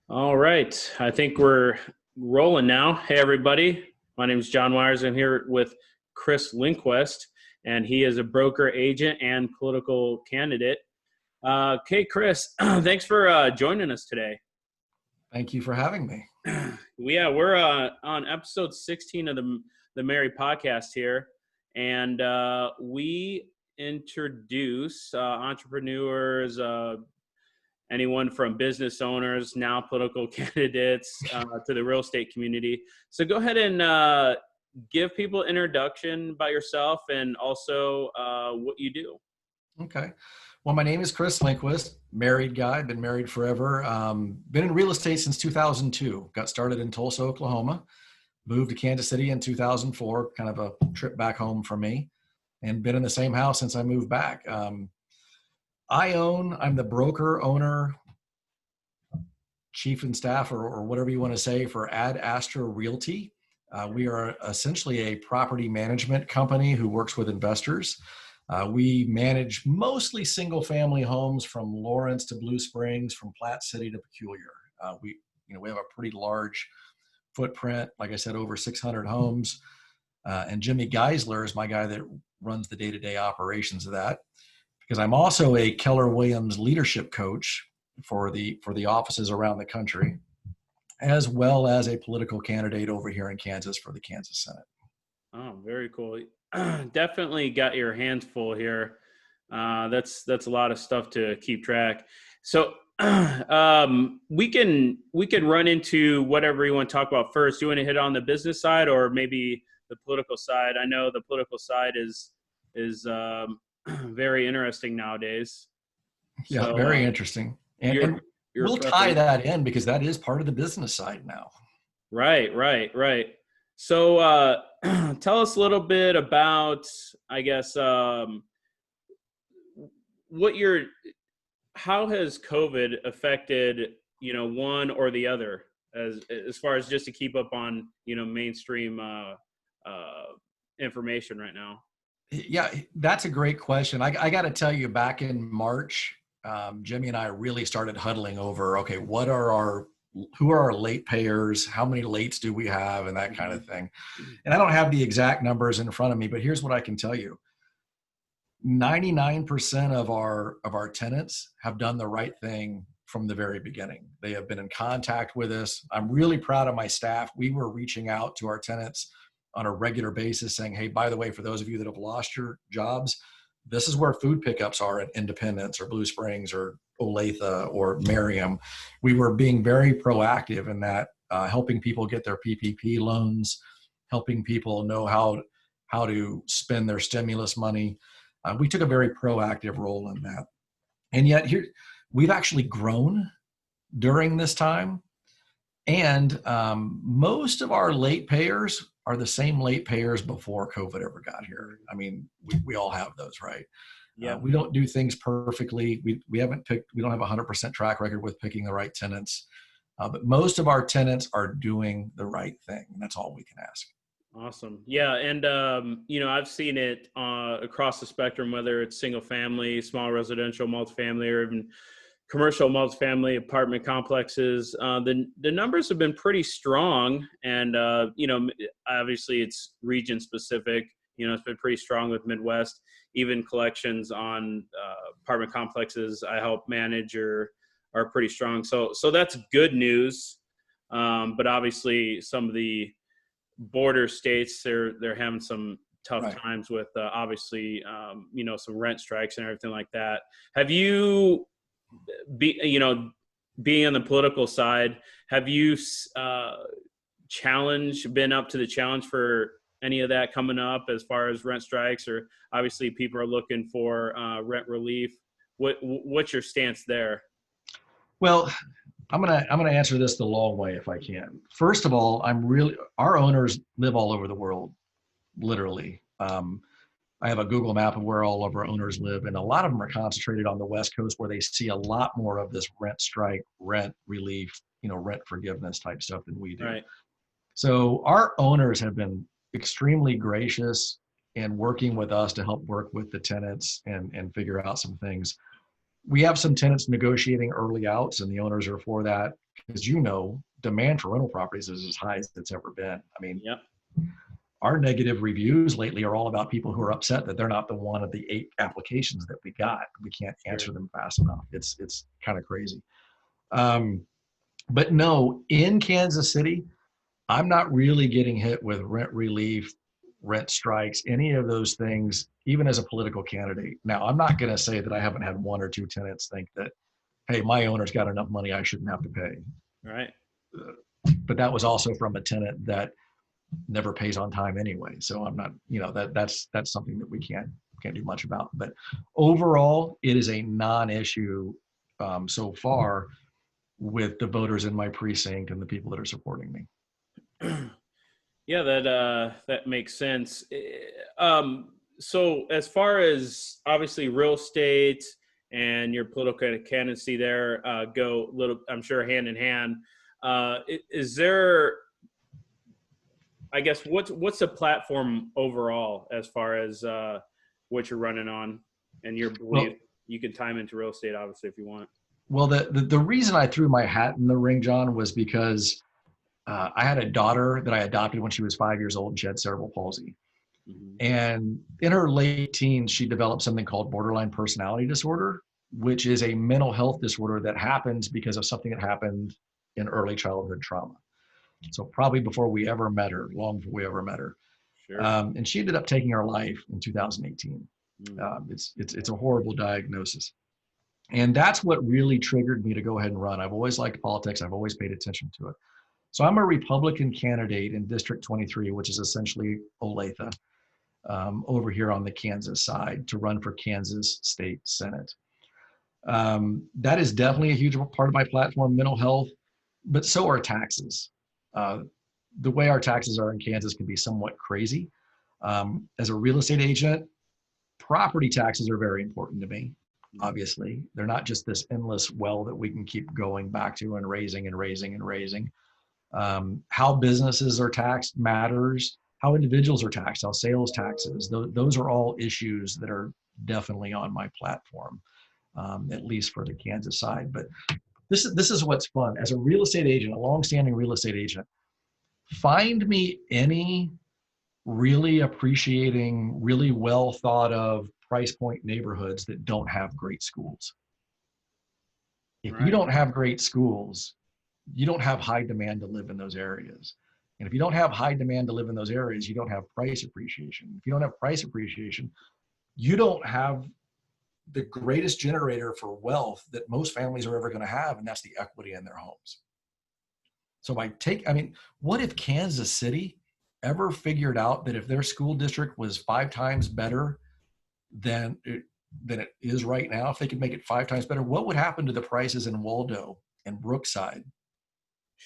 All right. I think we're rolling now. Hey, everybody. My name is John Wires. I'm here with Chris Lindquist, and he is a broker, agent, and political candidate. Okay, Chris, thanks for joining us today. Thank you for having me. Yeah, we're on episode 16 of the MAREI podcast here, and we introduce entrepreneurs, anyone from business owners, now political candidates, to the real estate community. So go ahead and give people an introduction about yourself and also what you do. Okay. Well, my name is Chris Lindquist, married guy, been married forever. Been in real estate since 2002. Got started in Tulsa, Oklahoma, moved to Kansas City in 2004, kind of a trip back home for me, and been in the same house since I moved back. I'm the broker, owner, chief and staff, or whatever you want to say, for Ad Astra Realty. We are essentially a property management company who works with investors. We manage mostly single family homes from Lawrence to Blue Springs, from Platte City to Peculiar. We have a pretty large footprint, like I said, over 600 homes. And Jimmy Geisler is my guy that runs the day-to-day operations of that, because I'm also a Keller Williams leadership coach for the offices around the country, as well as a political candidate over here in Kansas for the Kansas Senate. Oh, very cool. Definitely got your hands full here. That's a lot of stuff to keep track. So we can run into whatever you want to talk about first. Do you want to hit on the business side or maybe the political side? I know the political side is very interesting nowadays. Yeah, So, very interesting. And we'll tie that in because that is part of the business side now. Right. So tell us a little bit about, I guess, how has COVID affected, one or the other as far as just to keep up on, mainstream information right now? Yeah, that's a great question. I got to tell you, back in March, Jimmy and I really started huddling over, okay, who are our late payers? How many lates do we have? And that kind of thing. And I don't have the exact numbers in front of me, but here's what I can tell you. 99% of our tenants have done the right thing from the very beginning. They have been in contact with us. I'm really proud of my staff. We were reaching out to our tenants on a regular basis saying, hey, by the way, for those of you that have lost your jobs, this is where food pickups are at Independence or Blue Springs or Olathe or Merriam. We were being very proactive in that, helping people get their PPP loans, helping people know how to spend their stimulus money. We took a very proactive role in that. And yet here, we've actually grown during this time. And most of our late payers are the same late payers before COVID ever got here. I mean, we all have those, right? Yeah. We don't do things perfectly. We don't have a 100% track record with picking the right tenants. But most of our tenants are doing the right thing. And that's all we can ask. Awesome. Yeah. And, I've seen it across the spectrum, whether it's single family, small residential, multifamily, or even commercial multifamily apartment complexes. The numbers have been pretty strong. And, obviously it's region specific. It's been pretty strong with Midwest. Even collections on apartment complexes I help manage are pretty strong. So that's good news. But obviously some of the border states, they're having some tough times with obviously some rent strikes and everything like that. Have you being on the political side, have you been up to the challenge for any of that coming up as far as rent strikes, or obviously people are looking for rent relief? What's your stance there? Well, I'm gonna answer this the long way if I can. First of all, our owners live all over the world, literally. I have a Google map of where all of our owners live, and a lot of them are concentrated on the West Coast, where they see a lot more of this rent strike, rent relief, rent forgiveness type stuff than we do. Right. So our owners have been extremely gracious in working with us to help work with the tenants and figure out some things. We have some tenants negotiating early outs, and the owners are for that, because demand for rental properties is as high as it's ever been. I mean, Yep. our negative reviews lately are all about people who are upset that they're not the one of the 8 applications that we got. We can't answer them fast enough. It's kind of crazy. But no, in Kansas City, I'm not really getting hit with rent relief, rent strikes, any of those things, even as a political candidate. Now, I'm not going to say that I haven't had 1 or 2 tenants think that, hey, my owner's got enough money, I shouldn't have to pay. Right. But that was also from a tenant that never pays on time anyway. So I'm not, that's something that we can't do much about. But overall, it is a non-issue so far with the voters in my precinct and the people that are supporting me. Yeah, that makes sense. So as far as obviously real estate and your political candidacy there go little, I'm sure hand in hand. Is there, I guess, what's the platform overall as far as what you're running on and your belief? Well, you can time into real estate, obviously, if you want. Well, the reason I threw my hat in the ring, John, was because I had a daughter that I adopted when she was 5 years old and she had cerebral palsy. Mm-hmm. And in her late teens, she developed something called borderline personality disorder, which is a mental health disorder that happens because of something that happened in early childhood trauma. So probably before we ever met her, long before we ever met her. Sure. And she ended up taking her life in 2018. Mm-hmm. It's a horrible diagnosis. And that's what really triggered me to go ahead and run. I've always liked politics. I've always paid attention to it. So I'm a Republican candidate in District 23, which is essentially Olathe, over here on the Kansas side, to run for Kansas State Senate. That is definitely a huge part of my platform, mental health, but so are taxes. The way our taxes are in Kansas can be somewhat crazy. As a real estate agent, property taxes are very important to me. Obviously, they're not just this endless well that we can keep going back to and raising and raising and raising. How businesses are taxed matters. How individuals are taxed, how sales taxes, those are all issues that are definitely on my platform, at least for the Kansas side. But this is what's fun. As a real estate agent, a longstanding real estate agent, find me any really appreciating, really well thought of price point neighborhoods that don't have great schools. If you don't have great schools, you don't have high demand to live in those areas. And if you don't have high demand to live in those areas, you don't have price appreciation. If you don't have price appreciation, you don't have the greatest generator for wealth that most families are ever going to have, and that's the equity in their homes. So what if Kansas City ever figured out that if their school district was 5 times better than it is right now, if they could make it 5 times better, what would happen to the prices in Waldo and Brookside?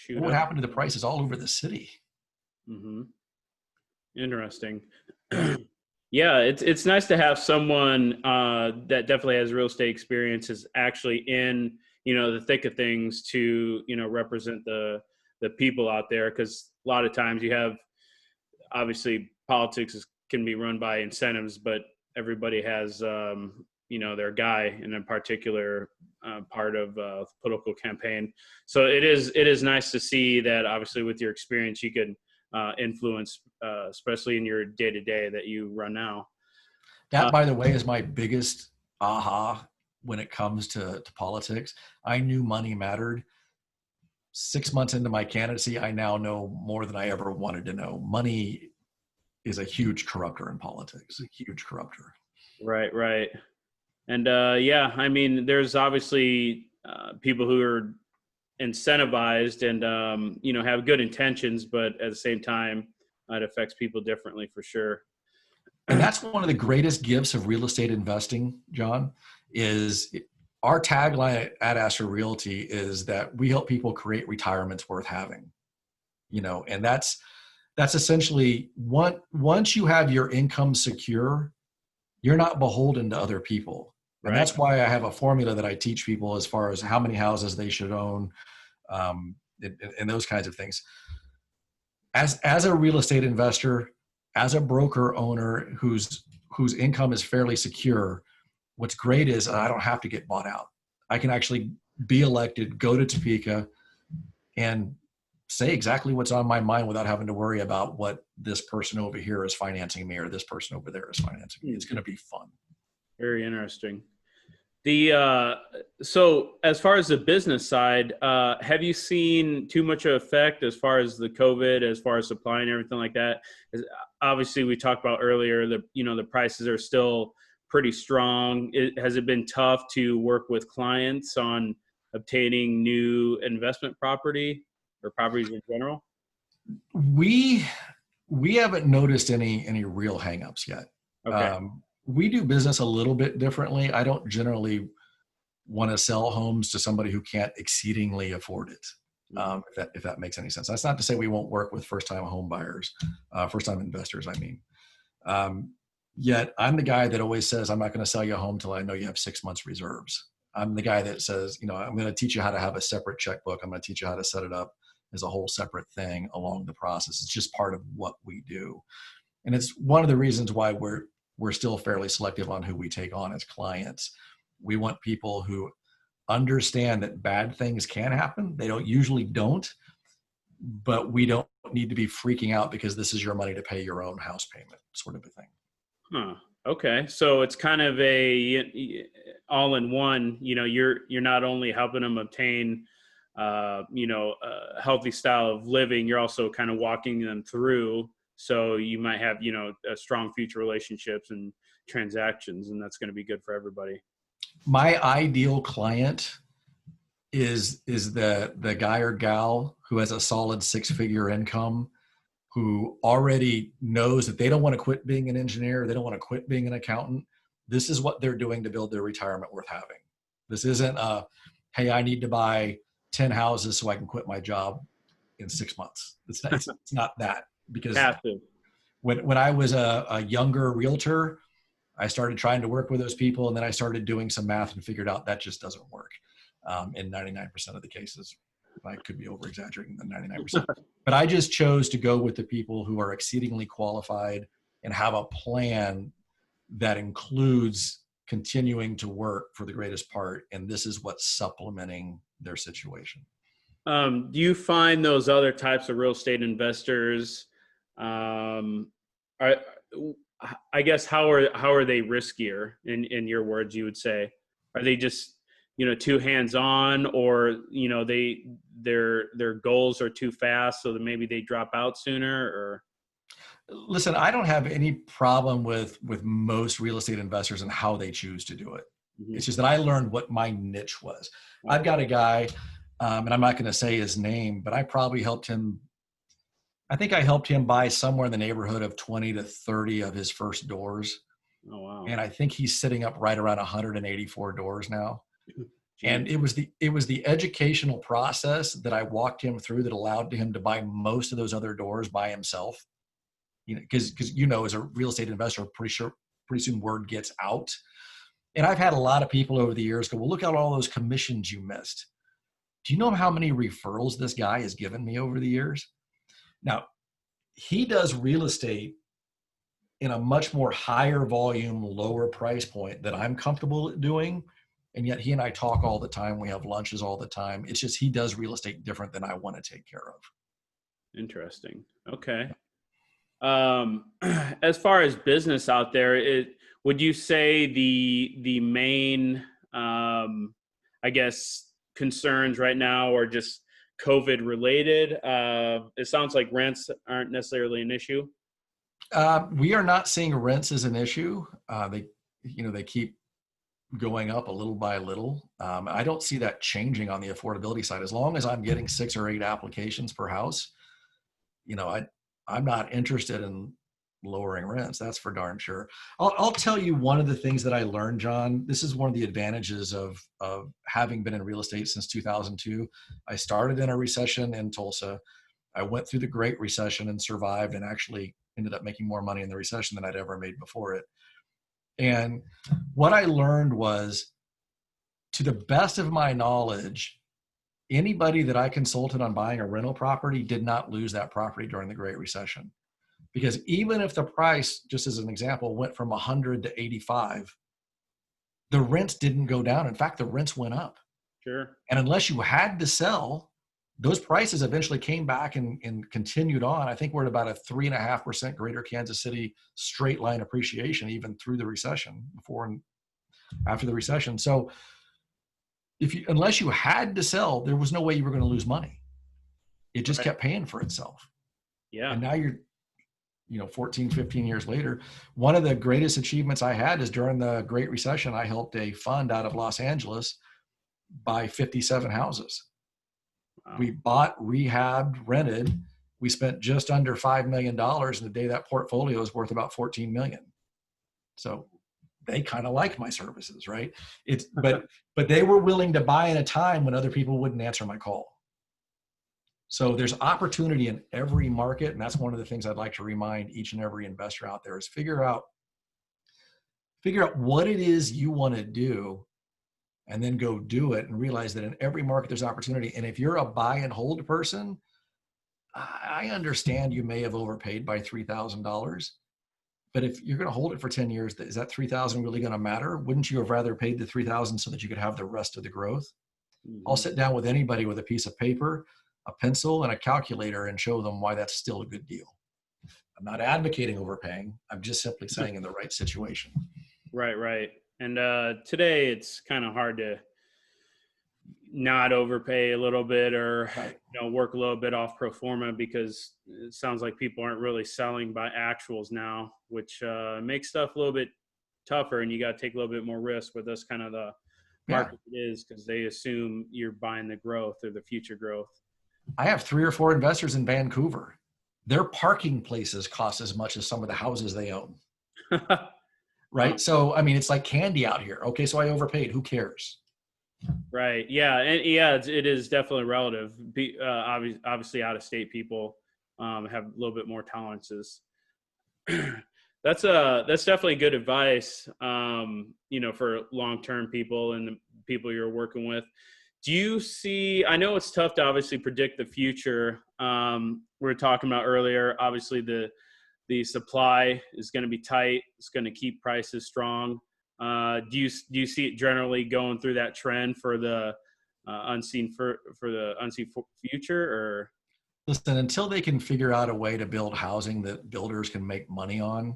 What would happen to the prices all over the city? Mm-hmm. Interesting. Yeah, it's nice to have someone that definitely has real estate experience, is actually in the thick of things to represent the people out there, because a lot of times you have, obviously politics can be run by incentives, but everybody has their guy in a particular part of political campaign. So it is nice to see that obviously with your experience you can influence, especially in your day-to-day that you run now. That, by the way, is my biggest aha when it comes to politics. I knew money mattered. 6 months into my candidacy, I now know more than I ever wanted to know. Money is a huge corrupter in politics, a huge corrupter. Right. And there's obviously people who are incentivized and have good intentions, but at the same time it affects people differently, for sure. And that's one of the greatest gifts of real estate investing, John, is our tagline at Asher Realty is that we help people create retirements worth having. And that's essentially once you have your income secure, you're not beholden to other people. And that's why I have a formula that I teach people as far as how many houses they should own, and those kinds of things. As a real estate investor, as a broker owner whose income is fairly secure, what's great is I don't have to get bought out. I can actually be elected, go to Topeka, and say exactly what's on my mind without having to worry about what this person over here is financing me or this person over there is financing me. It's going to be fun. Very interesting. The so as far as the business side, have you seen too much of effect as far as the COVID, as far as supply and everything like that? Obviously, we talked about earlier that the prices are still pretty strong. Has it been tough to work with clients on obtaining new investment property or properties in general? We haven't noticed any real hangups yet. Okay. We do business a little bit differently. I don't generally want to sell homes to somebody who can't exceedingly afford it. If that makes any sense. That's not to say we won't work with first-time home buyers, first-time investors, I mean. Yet I'm the guy that always says, I'm not going to sell you a home till I know you have 6 months reserves. I'm the guy that says, I'm going to teach you how to have a separate checkbook. I'm going to teach you how to set it up as a whole separate thing along the process. It's just part of what we do. And it's one of the reasons why we're still fairly selective on who we take on as clients. We want people who understand that bad things can happen. They usually don't, but we don't need to be freaking out because this is your money to pay your own house payment, sort of a thing. Huh. Okay. So it's kind of a all-in-one. You're not only helping them obtain a healthy style of living, you're also kind of walking them through. So you might have, a strong future relationships and transactions, and that's going to be good for everybody. My ideal client is the guy or gal who has a solid 6-figure income, who already knows that they don't want to quit being an engineer. They don't want to quit being an accountant. This is what they're doing to build their retirement worth having. This isn't hey, I need to buy 10 houses so I can quit my job in 6 months. It's not that, because when I was a younger realtor, I started trying to work with those people, and then I started doing some math and figured out that just doesn't work in 99% of the cases. I could be over exaggerating the 99%, but I just chose to go with the people who are exceedingly qualified and have a plan that includes continuing to work for the greatest part. And this is what's supplementing their situation. Do you find those other types of real estate investors, I guess, how are they riskier in your words, you would say? Are they just, too hands-on, or, their goals are too fast, so that maybe they drop out sooner? Or listen, I don't have any problem with most real estate investors and how they choose to do it. Mm-hmm. It's just that I learned what my niche was. Okay. I've got a guy, and I'm not going to say his name, but I probably helped him. I think I helped him buy somewhere in the neighborhood of 20 to 30 of his first doors. Oh, wow. And I think he's sitting up right around 184 doors now. And it was the educational process that I walked him through that allowed him to buy most of those other doors by himself. Because as a real estate investor, pretty soon word gets out. And I've had a lot of people over the years go, well, look at all those commissions you missed. Do you know how many referrals this guy has given me over the years? Now, he does real estate in a much more higher volume, lower price point that I'm comfortable doing. And yet he and I talk all the time. We have lunches all the time. It's just he does real estate different than I want to take care of. Interesting. Okay. As far as business out there, would you say the main, I guess, concerns right now are just COVID related? It sounds like rents aren't necessarily an issue. We are not seeing rents as an issue. They keep going up a little by little. I don't see that changing on the affordability side. As long as I'm getting 6 or 8 applications per house, I'm not interested in lowering rents. That's for darn sure. I'll tell you one of the things that I learned, John. This is one of the advantages of having been in real estate since 2002. I started in a recession in Tulsa. I went through the Great Recession and survived, and actually ended up making more money in the recession than I'd ever made before it. And what I learned was, to the best of my knowledge, anybody that I consulted on buying a rental property did not lose that property during the Great Recession. Because even if the price, just as an example, went from 100 to 85, the rents didn't go down. In fact, the rents went up. Sure. And unless you had to sell, those prices eventually came back and continued on. I think we're at about a 3.5% greater Kansas City straight line appreciation, even through the recession, before and after the recession. So unless you had to sell, there was no way you were going to lose money. It just kept paying for itself. Yeah. And now you're, 14, 15 years later, one of the greatest achievements I had is during the Great Recession, I helped a fund out of Los Angeles buy 57 houses. Wow. We bought, rehabbed, rented. We spent just under $5 million. And today that portfolio is worth about 14 million. So they kind of like my services, right? But they were willing to buy in a time when other people wouldn't answer my call. So there's opportunity in every market. And that's one of the things I'd like to remind each and every investor out there is figure out what it is you want to do and then go do it, and realize that in every market there's opportunity. And if you're a buy and hold person, I understand you may have overpaid by $3,000, but if you're going to hold it for 10 years, is that $3,000 really going to matter? Wouldn't you have rather paid the $3,000 so that you could have the rest of the growth? Mm-hmm. I'll sit down with anybody with a piece of paper, a pencil, and a calculator and show them why that's still a good deal. I'm not advocating overpaying. I'm just simply saying in the right situation. Right. And today it's kind of hard to not overpay a little bit, or work a little bit off pro forma, because it sounds like people aren't really selling by actuals now, which makes stuff a little bit tougher, and you got to take a little bit more risk with this kind of the market it is, because they assume you're buying the growth or the future growth. I have 3 or 4 investors in Vancouver. Their parking places cost as much as some of the houses they own. Right. Wow. So, I mean, it's like candy out here. Okay. So I overpaid. Who cares? Right. Yeah. And it is definitely relative. Obviously out of state people have a little bit more tolerances. That's definitely good advice, for long-term people and the people you're working with. Do you see, I know it's tough to obviously predict the future. We were talking about earlier, obviously the supply is going to be tight. It's going to keep prices strong. Do you see it generally going through that trend for the unseen future? Or listen, until they can figure out a way to build housing that builders can make money on,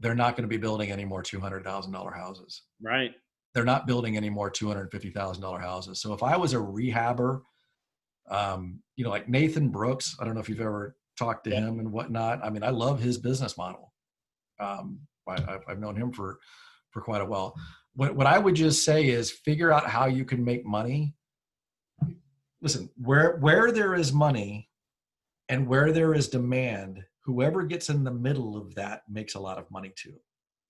they're not going to be building any more $200,000 houses. Right. They're not building any more $250,000 houses. So if I was a rehabber, like Nathan Brooks, I don't know if you've ever talked to him and whatnot. I mean, I love his business model. I've known him for quite a while. What I would just say is figure out how you can make money. Listen, where there is money and where there is demand, whoever gets in the middle of that makes a lot of money too.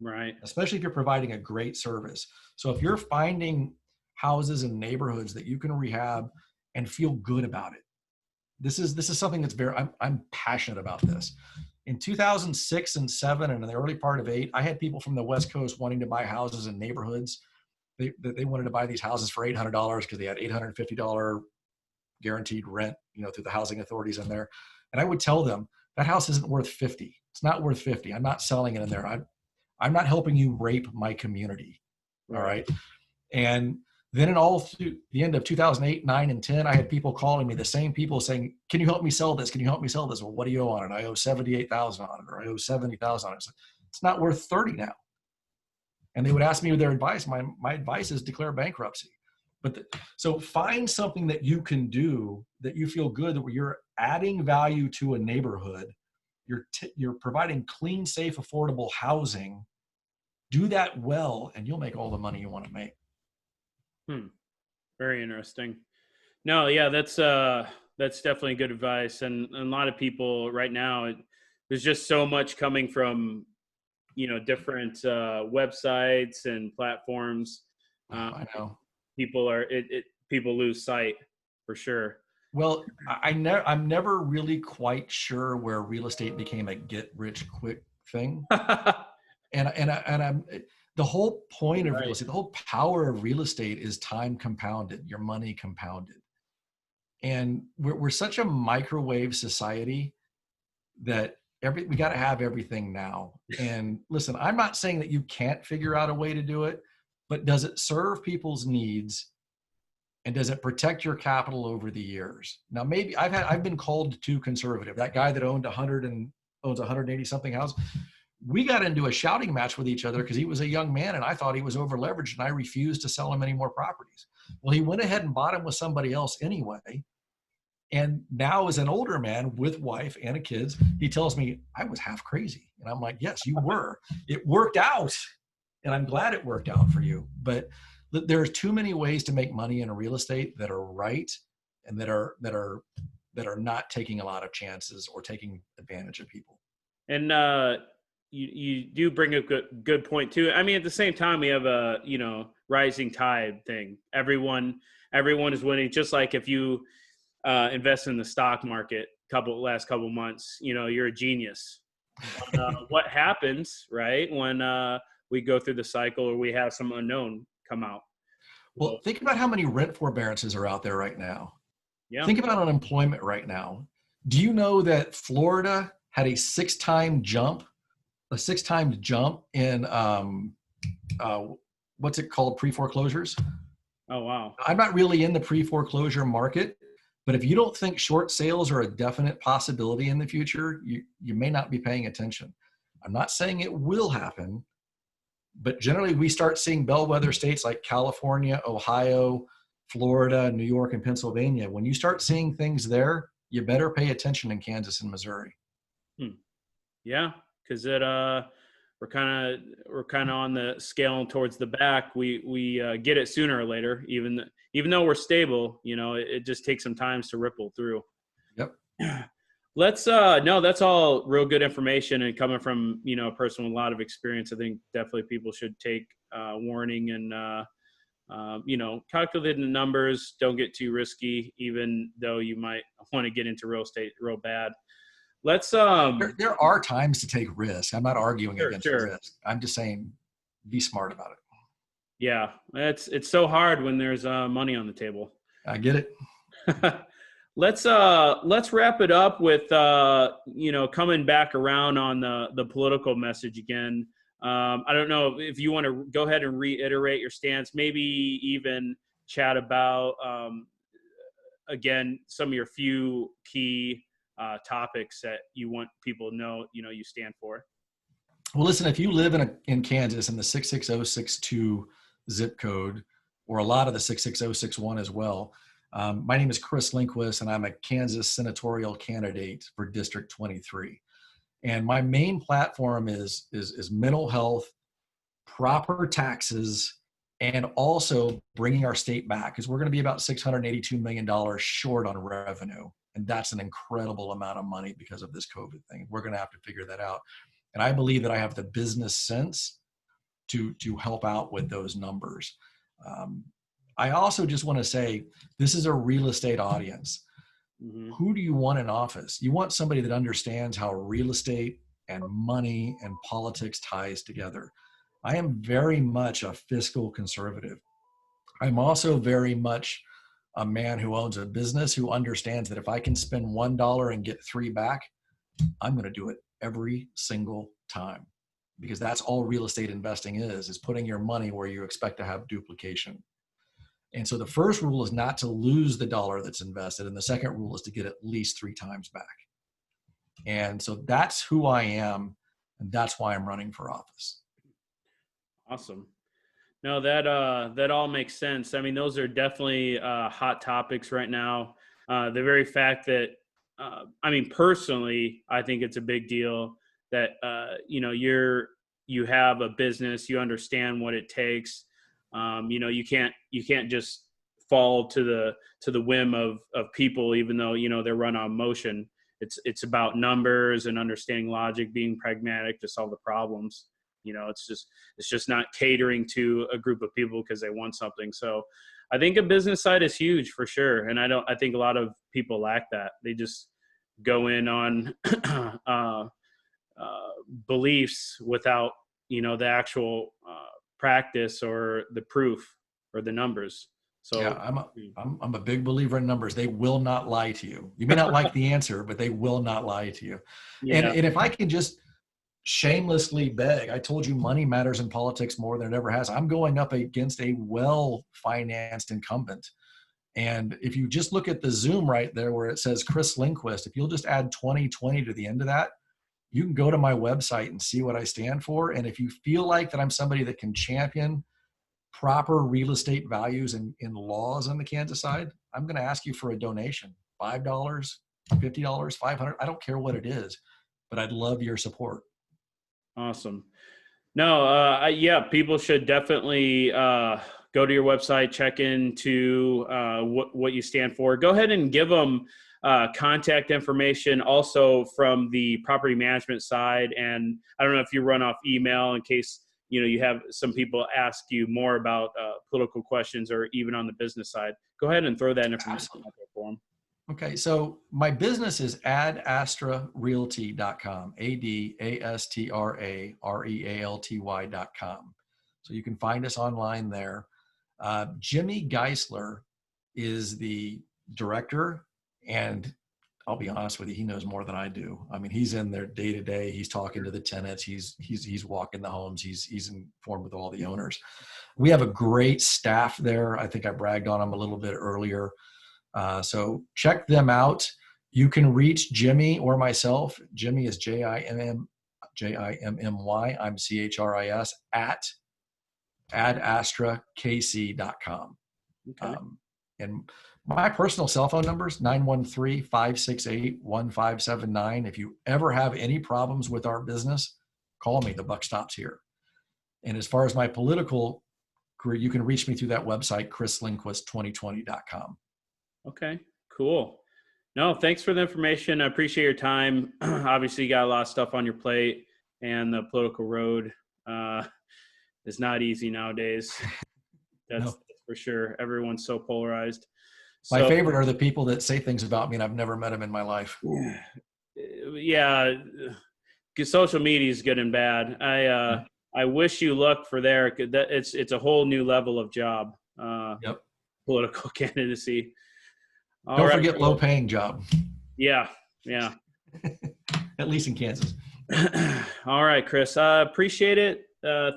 Right. Especially if you're providing a great service. So if you're finding houses and neighborhoods that you can rehab and feel good about it, this is something that's I'm passionate about this. In 2006 and 7 and in the early part of 8, I had people from the West Coast wanting to buy houses in neighborhoods. They wanted to buy these houses for $800 because they had $850 guaranteed rent, through the housing authorities in there. And I would tell them that house isn't worth 50. It's not worth 50. I'm not selling it in there. I'm not helping you rape my community. All right. And then in all through the end of 2008, 9, and 10, I had people calling me, the same people saying, can you help me sell this? Can you help me sell this? Well, what do you owe on it? I owe $78,000 on it, or I owe $70,000 on it. It's not worth 30 now. And they would ask me their advice. My advice is declare bankruptcy. So find something that you can do that you feel good, that you're adding value to a neighborhood. You're providing clean, safe, affordable housing. Do that well, and you'll make all the money you want to make. Very interesting. No, yeah, that's definitely good advice. And a lot of people right now, there's just so much coming from, different websites and platforms. I know. People lose sight for sure. Well, I'm never really quite sure where real estate became a get rich quick thing. And I'm the whole point of real estate, the whole power of real estate is time compounded, your money compounded. And we're such a microwave society that we got to have everything now. And listen, I'm not saying that you can't figure out a way to do it, but does it serve people's needs? And does it protect your capital over the years? Now, maybe I've been called too conservative. That guy that owns 180 something houses, we got into a shouting match with each other because he was a young man and I thought he was over leveraged and I refused to sell him any more properties. Well, he went ahead and bought him with somebody else anyway. And now as an older man with wife and a kids, he tells me I was half crazy. And I'm like, yes, you were. It worked out. And I'm glad it worked out for you. But there's too many ways to make money in real estate that are right and that are not taking a lot of chances or taking advantage of people. And you do bring a good point too. I mean, at the same time, we have a rising tide thing. Everyone is winning. Just like if you invest in the stock market last couple months, you're a genius. What happens, right, when we go through the cycle or we have some unknown come out? Well, think about how many rent forbearances are out there right now. Yeah. Think about unemployment right now. Do you know that Florida had a six-time jump in what's it called, pre-foreclosures? Oh, wow. I'm not really in the pre-foreclosure market, but if you don't think short sales are a definite possibility in the future, you may not be paying attention. I'm not saying it will happen, but generally we start seeing bellwether states like California, Ohio, Florida, New York, and Pennsylvania. When you start seeing things there, you better pay attention in Kansas and Missouri. Yeah, because we're kind of on the scale towards the back. We get it sooner or later, even though we're stable. It just takes some time to ripple through. Yep. That's all real good information, and coming from a person with a lot of experience, I think definitely people should take warning and calculate the numbers. Don't get too risky, even though you might want to get into real estate real bad. Let's there are times to take risk. I'm not arguing against risk. I'm just saying be smart about it. Yeah, it's so hard when there's money on the table. I get it. Let's wrap it up with coming back around on the political message again. I don't know if you want to go ahead and reiterate your stance, maybe even chat about again some of your few key topics that you want people to know you stand for. Well, listen, if you live in Kansas in the 66062 zip code, or a lot of the 66061 as well, my name is Chris Lindquist, and I'm a Kansas senatorial candidate for District 23. And my main platform is mental health, proper taxes, and also bringing our state back, because we're going to be about $682 million short on revenue. And that's an incredible amount of money because of this COVID thing. We're going to have to figure that out. And I believe that I have the business sense to help out with those numbers. I also just want to say, this is a real estate audience. Mm-hmm. Who do you want in office? You want somebody that understands how real estate and money and politics ties together. I am very much a fiscal conservative. I'm also very much a man who owns a business who understands that if I can spend $1 and get $3 back, I'm going to do it every single time, because that's all real estate investing is putting your money where you expect to have duplication. And so the first rule is not to lose the dollar that's invested. And the second rule is to get at least 3 times back. And so that's who I am. And that's why I'm running for office. Awesome. No, that all makes sense. I mean, those are definitely hot topics right now. The very fact that, personally, I think it's a big deal that, you have a business, you understand what it takes. You can't just fall to the whim of people, even though, they're run on emotion. It's about numbers and understanding logic, being pragmatic to solve the problems. It's just not catering to a group of people because they want something. So I think a business side is huge for sure. And I think a lot of people lack that. They just go in on beliefs without, the actual practice or the proof or the numbers. So yeah, I'm a big believer in numbers. They will not lie to you. You may not like the answer, but they will not lie to you. Yeah. And if I can just shamelessly beg, I told you money matters in politics more than it ever has. I'm going up against a well-financed incumbent And if you just look at the Zoom right there where it says Chris Lindquist, if you'll just add 2020 to the end of that, you can go to my website and see what I stand for. And if you feel like that I'm somebody that can champion proper real estate values and in laws on the Kansas side, I'm going to ask you for a donation, $5, $50, $500. I don't care what it is, but I'd love your support. Awesome. No, yeah, people should definitely go to your website, check into what you stand for. Go ahead and give them contact information also from the property management side. And I don't know if you run off email in case, you have some people ask you more about political questions or even on the business side. Go ahead and throw that information out there for them. Okay, so my business is adastrarealty.com, ADASTRAREALTY.com. So you can find us online there. Jimmy Geisler is the director, and I'll be honest with you, he knows more than I do. I mean, he's in there day to day. He's talking to the tenants. He's walking the homes. He's informed with all the owners. We have a great staff there. I think I bragged on them a little bit earlier. So check them out. You can reach Jimmy or myself. Jimmy is JIMMY. I'm CHRIS at adastrakc.com. Okay. And my personal cell phone number is 913-568-1579. If you ever have any problems with our business, call me. The buck stops here. And as far as my political career, you can reach me through that website, chrislindquist2020.com. Okay, cool. No, thanks for the information. I appreciate your time. Obviously, you got a lot of stuff on your plate, and the political road is not easy nowadays. That's for sure. Everyone's so polarized. My favorite are the people that say things about me and I've never met them in my life. Yeah, social media is good and bad. I wish you luck for there. It's a whole new level of job. Political candidacy. Don't forget low-paying job. Yeah. At least in Kansas. All right, Chris. I appreciate it.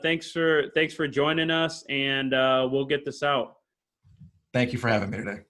Thanks for joining us, and we'll get this out. Thank you for having me today.